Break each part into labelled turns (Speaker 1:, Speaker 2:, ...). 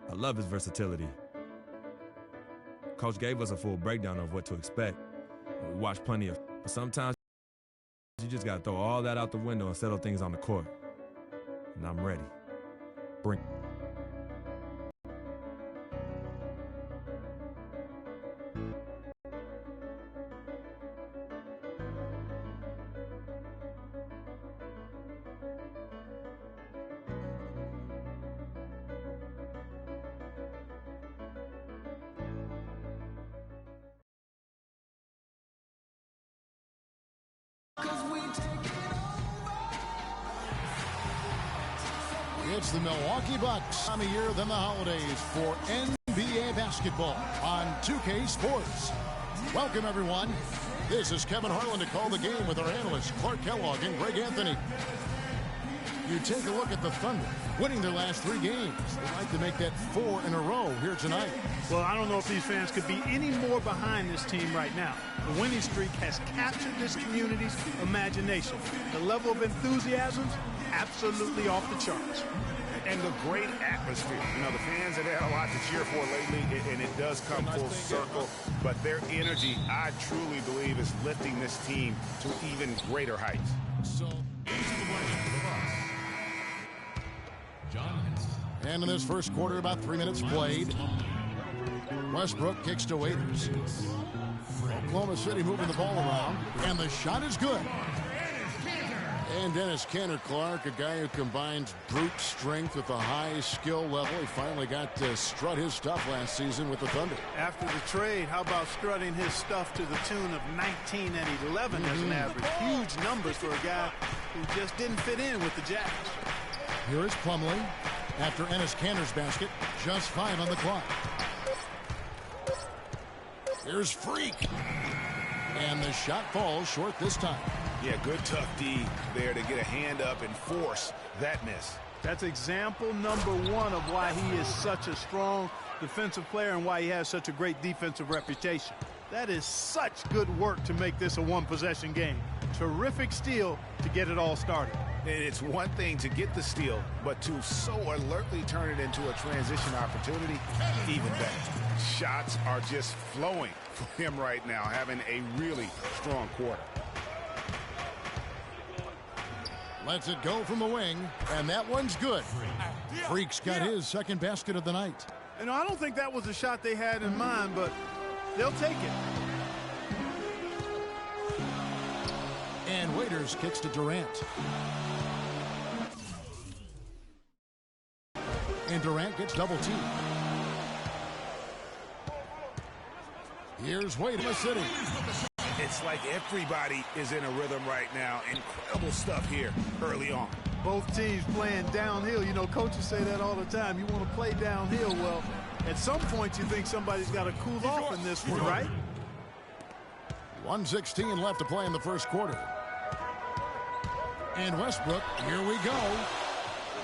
Speaker 1: I love his versatility. Coach gave us a full breakdown of what to expect. We watched plenty of, but sometimes you just got to throw all that out the window and settle things on the court. And I'm ready. Bring.
Speaker 2: It's the Milwaukee Bucks. Time of year than the holidays for NBA basketball on 2K Sports. Welcome, everyone. This is Kevin Harlan to call the game with our analysts Clark Kellogg and Greg Anthony. You take a look at the Thunder, winning their last 3 games. They'd like to make that 4 in a row here tonight.
Speaker 3: Well, I don't know if these fans could be any more behind this team right now. The winning streak has captured this community's imagination. The level of enthusiasm's absolutely off the charts.
Speaker 4: And the great atmosphere. You know, the fans have had a lot to cheer for lately, and it does come full circle. But their energy, I truly believe, is lifting this team to even greater heights.
Speaker 2: And in this first quarter, about 3 minutes played. Westbrook kicks to Waiters. Oklahoma City moving the ball around, and the shot is good. And Dennis Cantor Clark, a guy who combines brute strength with a high skill level. He finally got to strut his stuff last season with the Thunder.
Speaker 3: After the trade, how about strutting his stuff to the tune of 19 and 11 as an average? Huge numbers for a guy who just didn't fit in with the Jazz.
Speaker 2: Here is Plumlee after Enes Kanter's basket. Just 5 on the clock. Here's Freak. And the shot falls short this time.
Speaker 4: Yeah, good tough D there to get a hand up and force that miss.
Speaker 3: That's example number 1 of why he is such a strong defensive player and why he has such a great defensive reputation. That is such good work to make this a one-possession game. Terrific steal to get it all started.
Speaker 4: And it's one thing to get the steal, but to so alertly turn it into a transition opportunity, even better. Shots are just flowing for him right now, having a really strong quarter.
Speaker 2: Lets it go from the wing, and that one's good. Freak's got his second basket of the night.
Speaker 3: You know, I don't think that was a shot they had in mind, but they'll take it.
Speaker 2: And Waiters kicks to Durant. And Durant gets double teamed. Here's Waiters City.
Speaker 4: It's like everybody is in a rhythm right now. Incredible stuff here early on.
Speaker 3: Both teams playing downhill. You know, coaches say that all the time. You want to play downhill. Well, at some point you think somebody's got to cool off in this one, right?
Speaker 2: 1:16 left to play in the first quarter. And Westbrook, here we go.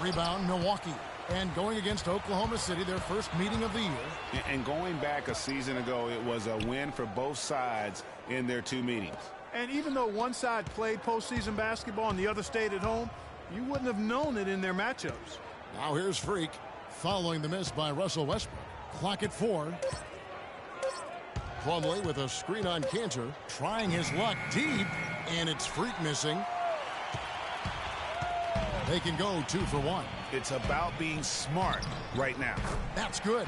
Speaker 2: Rebound, Milwaukee. And going against Oklahoma City, their first meeting of the year.
Speaker 4: And going back a season ago, it was a win for both sides in their 2 meetings.
Speaker 3: And even though one side played postseason basketball and the other stayed at home, you wouldn't have known it in their matchups.
Speaker 2: Now here's Freak, following the miss by Russell Westbrook. Clock at 4. Plumlee with a screen on Kanter, trying his luck deep, and it's Freak missing. They can go 2 for 1.
Speaker 4: It's about being smart right now.
Speaker 2: That's good.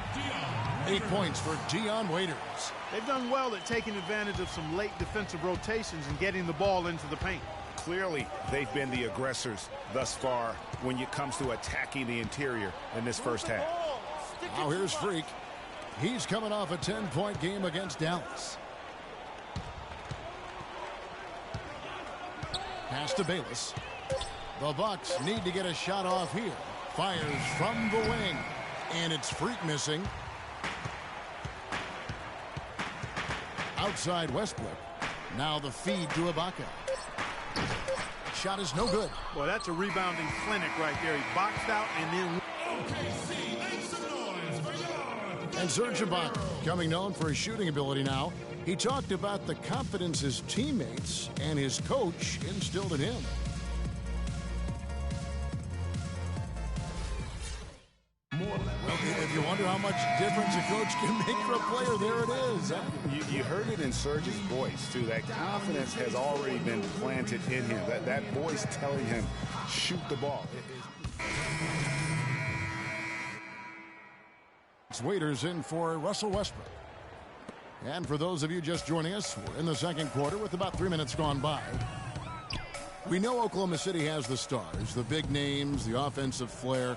Speaker 2: 8 points for Dion Waiters.
Speaker 3: They've done well at taking advantage of some late defensive rotations and getting the ball into the paint.
Speaker 4: Clearly, they've been the aggressors thus far when it comes to attacking the interior in this first half.
Speaker 2: Now here's Freak. He's coming off a 10-point game against Dallas. Pass to Bayless. The Bucks need to get a shot off here. Fires from the wing. And it's Freak missing. Outside Westbrook. Now the feed to Ibaka. Shot is no good.
Speaker 3: Well, that's a rebounding clinic right there. He boxed out and then...
Speaker 2: And Serge Ibaka, becoming known for his shooting ability now. He talked about the confidence his teammates and his coach instilled in him. Well, if you wonder how much difference a coach can make for a player, there it is.
Speaker 4: You heard it in Serge's voice, too. That confidence has already been planted in him. That voice telling him, shoot the ball.
Speaker 2: Waiters in for Russell Westbrook. And for those of you just joining us, we're in the second quarter with about 3 minutes gone by. We know Oklahoma City has the stars, the big names, the offensive flair.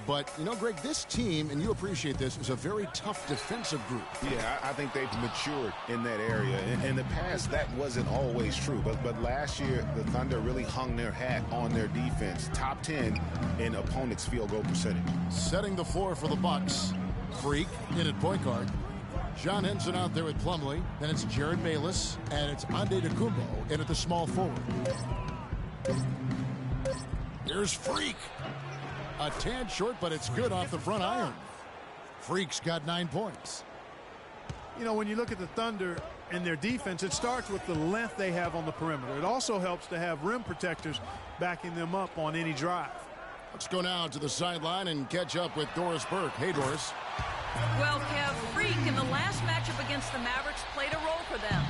Speaker 2: But, you know, Greg, this team, and you appreciate this, is a very tough defensive group.
Speaker 4: Yeah, I think they've matured in that area. In the past, that wasn't always true. But last year, the Thunder really hung their hat on their defense. Top 10 in opponents' field goal percentage.
Speaker 2: Setting the floor for the Bucks. Freak in at point guard. John Henson out there with Plumlee. Then it's Jared Bayless. And it's Antetokounmpo in at the small forward. Here's Freak. A tad short, but it's good off the front iron. Freak's got 9 points.
Speaker 3: You know, when you look at the Thunder and their defense, it starts with the length they have on the perimeter. It also helps to have rim protectors backing them up on any drive.
Speaker 2: Let's go now to the sideline and catch up with Doris Burke. Hey, Doris.
Speaker 5: Well, Kev, Freak in the last matchup against the Mavericks played a role for them.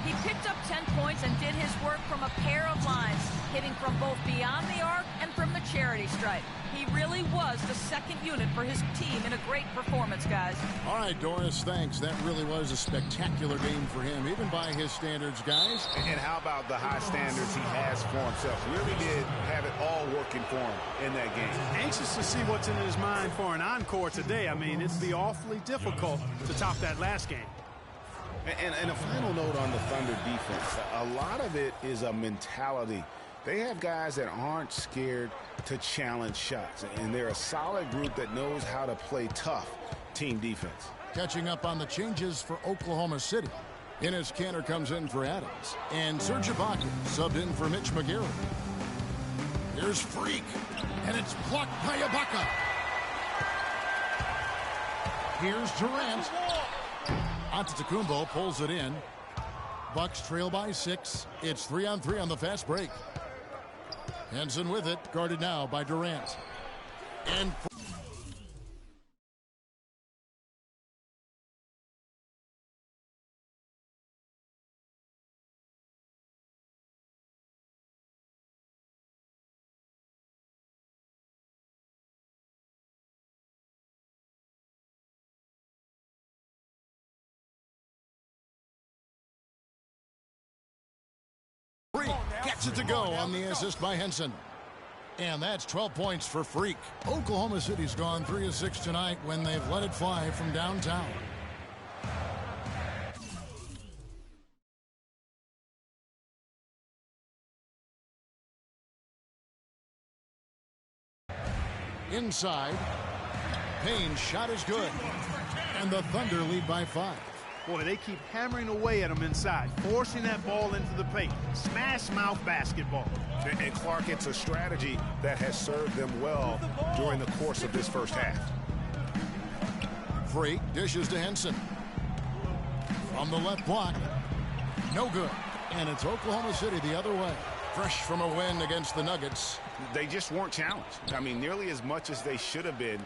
Speaker 5: He picked up 10 points and did his work from a pair of lines, hitting from both beyond the arc and from the charity stripe. He really was the second unit for his team in a great performance, guys.
Speaker 2: All right, Doris, thanks. That really was a spectacular game for him, even by his standards, guys.
Speaker 4: And how about the high standards he has for himself? Really did have it all working for him in that game.
Speaker 3: Anxious to see what's in his mind for an encore today. I mean, it'd be awfully difficult to top that last game.
Speaker 4: And a final note on the Thunder defense. A lot of it is a mentality. They have guys that aren't scared to challenge shots, and they're a solid group that knows how to play tough team defense.
Speaker 2: Catching up on the changes for Oklahoma City. Enes Kanter comes in for Adams, and Serge Ibaka subbed in for Mitch McGarry. Here's Freak, and it's blocked by Ibaka. Here's Durant. Antetokounmpo pulls it in. Bucks trail by 6. It's 3-on-3 on the fast break. Henson with it, guarded now by Durant. And Freak gets it to go on the assist by Henson. And that's 12 points for Freak. Oklahoma City's gone 3 of 6 tonight when they've let it fly from downtown. Inside. Payne's shot is good. And the Thunder lead by 5.
Speaker 3: Boy, they keep hammering away at him inside, forcing that ball into the paint. Smash mouth basketball.
Speaker 4: And Clark, it's a strategy that has served them well during the course of this first half.
Speaker 2: Freak dishes to Henson. From the left block. No good. And it's Oklahoma City the other way. Fresh from a win against the Nuggets.
Speaker 4: They just weren't challenged. I mean, nearly as much as they should have been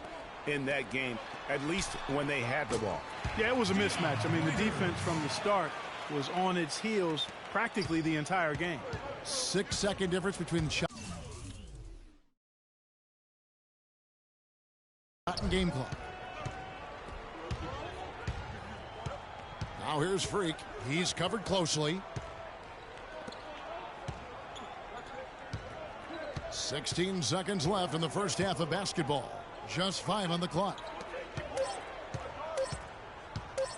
Speaker 4: in that game, at least when they had the ball.
Speaker 3: Yeah, it was a mismatch. I mean, the defense from the start was on its heels practically the entire game.
Speaker 2: 6-second difference between the shot and game clock. Now here's Freak. He's covered closely. 16 seconds left in the first half of basketball. Just 5 on the clock.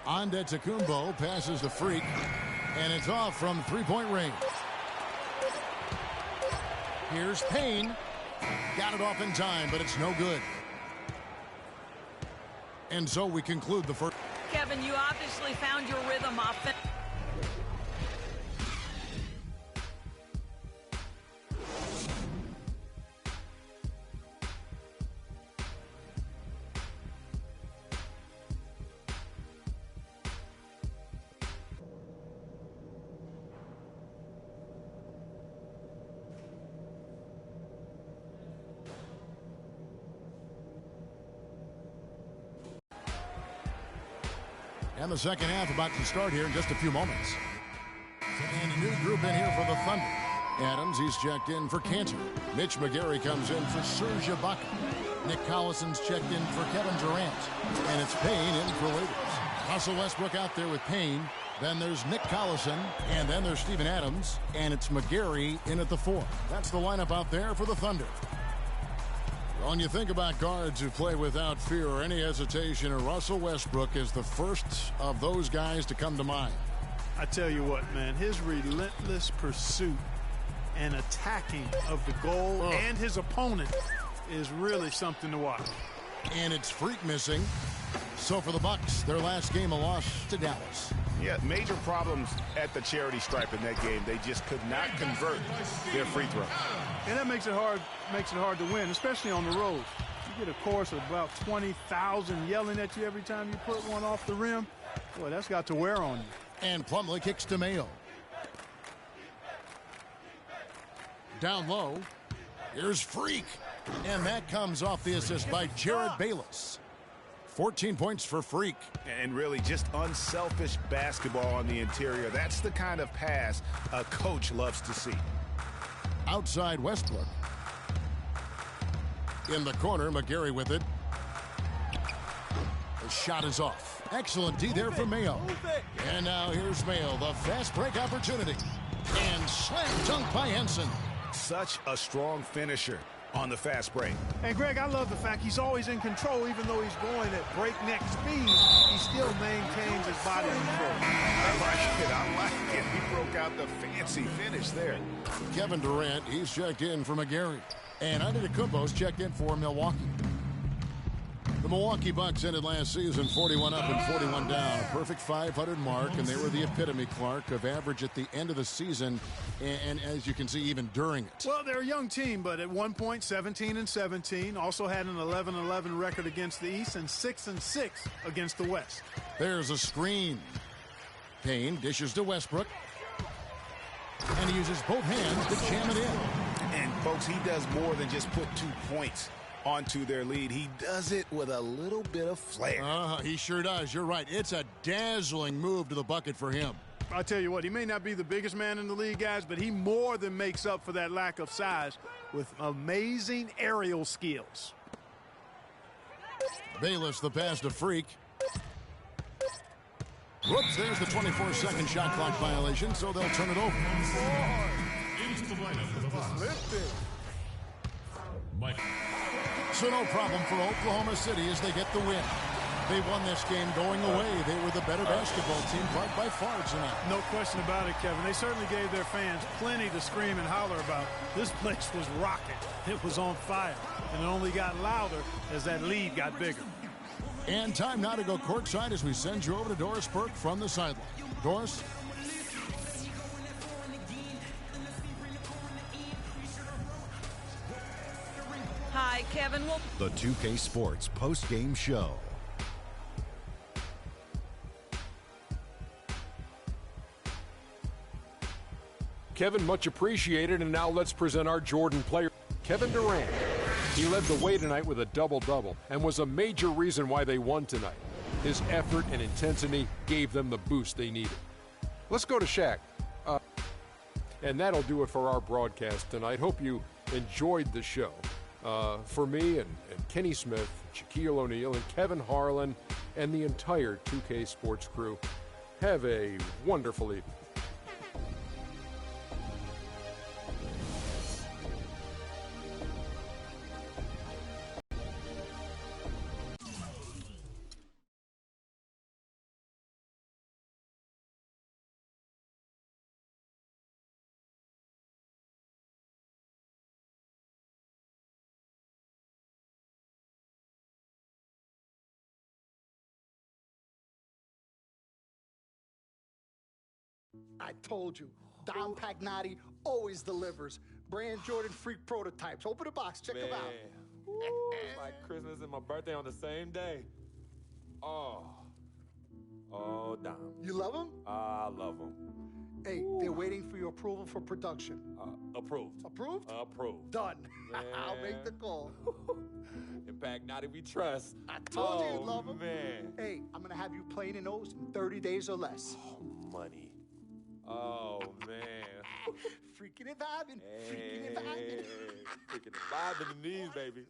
Speaker 2: Antetokounmpo passes to Freak, and it's off from three-point range. Here's Payne. Got it off in time, but it's no good. And so we conclude the first.
Speaker 5: Kevin, you obviously found your rhythm offensively.
Speaker 2: And the second half about to start here in just a few moments. And a new group in here for the Thunder. Adams, he's checked in for Cantor. Mitch McGary comes in for Serge Ibaka. Nick Collison's checked in for Kevin Durant. And it's Payne in for Waiters. Russell Westbrook out there with Payne. Then there's Nick Collison. And then there's Steven Adams. And it's McGary in at the 4. That's the lineup out there for the Thunder. When you think about guards who play without fear or any hesitation, Russell Westbrook is the first of those guys to come to mind.
Speaker 3: I tell you what, man, his relentless pursuit and attacking of the goal and his opponent is really something to watch.
Speaker 2: And it's Freak missing. So for the Bucks, their last game, a loss to Dallas.
Speaker 4: Yeah, major problems at the charity stripe in that game. They just could not convert their free throw.
Speaker 3: And that makes it hard to win, especially on the road. You get a chorus of about 20,000 yelling at you every time you put one off the rim. Boy, that's got to wear on you.
Speaker 2: And Plumlee kicks to Mayo. Down low. Here's Freak. And that comes off the assist by Jared Bayless. 14 points for Freak.
Speaker 4: And really just unselfish basketball on the interior. That's the kind of pass a coach loves to see.
Speaker 2: Outside Westbrook. In the corner, McGary with it. The shot is off. Excellent D there for Mayo. And now here's Mayo, the fast break opportunity. And slam dunk by Henson.
Speaker 4: Such a strong finisher on the fast break.
Speaker 3: And Greg, I love the fact he's always in control. Even though he's going at breakneck speed, he still maintains his body control.
Speaker 4: I like it. He broke out the fancy finish there.
Speaker 2: Kevin Durant, he's checked in for McGary. And Antetokounmpo's checked in for Milwaukee. The Milwaukee Bucks ended last season 41 up and 41 down. A perfect 500 mark, and they were the epitome, Clark, of average at the end of the season, and as you can see, even during it.
Speaker 3: Well, they're a young team, but at one point, 17-17. Also had an 11-11 record against the East and 6-6 against the West.
Speaker 2: There's a screen. Payne dishes to Westbrook. And he uses both hands to jam it in.
Speaker 4: And, folks, he does more than just put 2 points onto their lead. He does it with a little bit of flair.
Speaker 2: He sure does. You're right. It's a dazzling move to the bucket for him.
Speaker 3: I'll tell you what, he may not be the biggest man in the league, guys, but he more than makes up for that lack of size with amazing aerial skills.
Speaker 2: Bayless, the pass to Freak. Whoops, there's the 24-second shot clock violation, so they'll turn it over. So no problem for Oklahoma City as they get the win. They won this game going away. They were the better basketball team by far tonight.
Speaker 3: No question about it, Kevin. They certainly gave their fans plenty to scream and holler about. This place was rocking. It was on fire. And it only got louder as that lead got bigger.
Speaker 2: And time now to go courtside as we send you over to Doris Burke from the sideline. Doris?
Speaker 5: Hi, Kevin.
Speaker 6: The 2K Sports post-game show.
Speaker 7: Kevin, much appreciated, and now let's present our Jordan player, Kevin Durant. He led the way tonight with a double-double and was a major reason why they won tonight. His effort and intensity gave them the boost they needed. Let's go to Shaq. And that'll do it for our broadcast tonight. Hope you enjoyed the show. For me and Kenny Smith, Shaquille O'Neal, and Kevin Harlan, and the entire 2K Sports crew, have a wonderful evening.
Speaker 8: I told you, Dom Pagnotti always delivers. Brand Jordan Freak prototypes. Open the box, check them out.
Speaker 9: It's like Christmas and my birthday on the same day. Oh, Dom.
Speaker 8: You love them?
Speaker 9: I love them.
Speaker 8: Hey, they're waiting for your approval for production.
Speaker 9: Approved.
Speaker 8: Approved?
Speaker 9: Approved.
Speaker 8: Done.
Speaker 9: Man.
Speaker 8: I'll make the call.
Speaker 9: In Pagnati, we trust.
Speaker 8: I told you you'd love him.
Speaker 9: Man.
Speaker 8: Hey, I'm going to have you playing in those in 30 days or less.
Speaker 9: Money. Oh, man.
Speaker 8: Freaking and vibing. Freaking and vibing.
Speaker 9: Freaking vibing in these, baby.